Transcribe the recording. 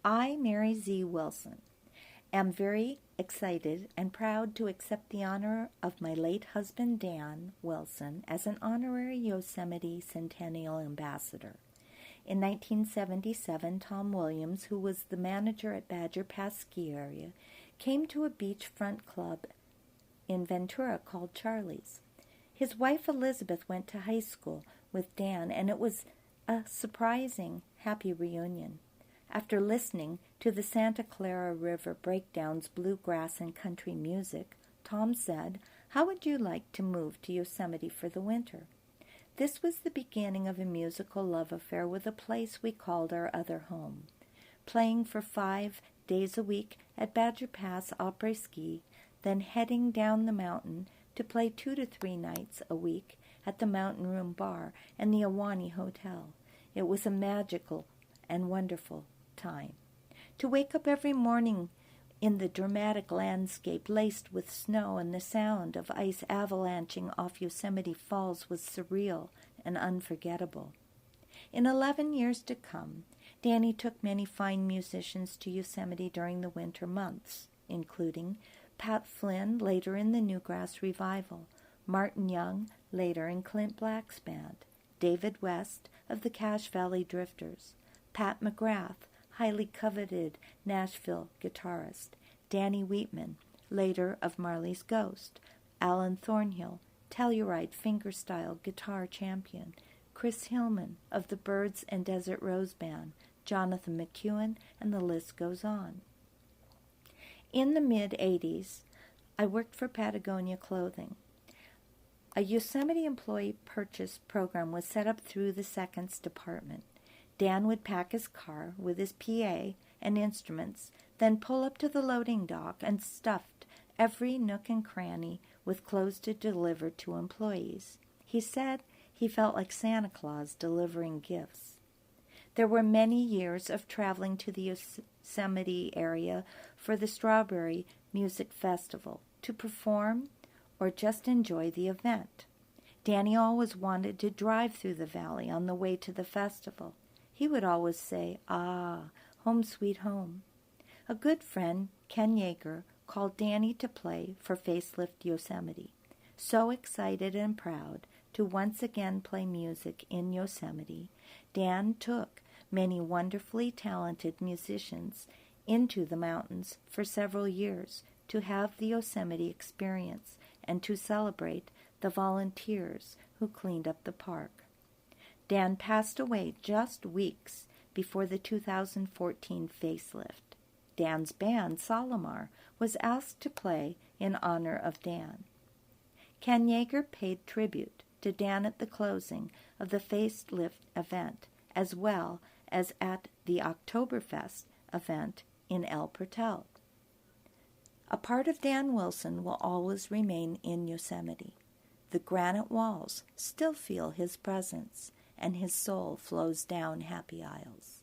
I, Mary Z. Wilson, am very excited and proud to accept the honor of my late husband Dan Wilson as an honorary Yosemite Centennial Ambassador. In 1977, Tom Williams, who was the manager at Badger Pass Ski Area, came to a beachfront club in Ventura called Charlie's. His wife Elizabeth went to high school with Dan, and it was a surprising, happy reunion. After listening to the Santa Clara River Breakdown's bluegrass and country music, Tom said, "How would you like to move to Yosemite for the winter?" This was the beginning of a musical love affair with a place we called our other home. Playing for 5 days a week at Badger Pass Après Ski, then heading down the mountain to play 2 to 3 nights a week at the Mountain Room Bar and the Ahwahnee Hotel. It was a magical and wonderful time. To wake up every morning in the dramatic landscape laced with snow and the sound of ice avalanching off Yosemite Falls was surreal and unforgettable. In 11 years to come, Danny took many fine musicians to Yosemite during the winter months, including Pat Flynn, later in the Newgrass Revival, Martin Young, later in Clint Black's band, David West of the Cache Valley Drifters, Pat McGrath, highly coveted Nashville guitarist, Danny Wheatman, later of Marley's Ghost, Alan Thornhill, Telluride fingerstyle guitar champion, Chris Hillman of the Birds and Desert Rose Band, Jonathan McEwen, and the list goes on. In the mid-'80s, I worked for Patagonia Clothing. A Yosemite employee purchase program was set up through the Seconds Department. Dan would pack his car with his PA and instruments, then pull up to the loading dock and stuffed every nook and cranny with clothes to deliver to employees. He said he felt like Santa Claus delivering gifts. There were many years of traveling to the Yosemite area for the Strawberry Music Festival to perform or just enjoy the event. Danny always wanted to drive through the valley on the way to the festival. He would always say, "Ah, home sweet home." A good friend, Ken Yeager, called Danny to play for Facelift Yosemite. So excited and proud to once again play music in Yosemite, Dan took many wonderfully talented musicians into the mountains for several years to have the Yosemite experience and to celebrate the volunteers who cleaned up the park. Dan passed away just weeks before the 2014 facelift. Dan's band, Solomar, was asked to play in honor of Dan. Ken Yeager paid tribute to Dan at the closing of the facelift event, as well as at the Oktoberfest event in El Portal. A part of Dan Wilson will always remain in Yosemite. The granite walls still feel his presence, and his soul flows down happy aisles.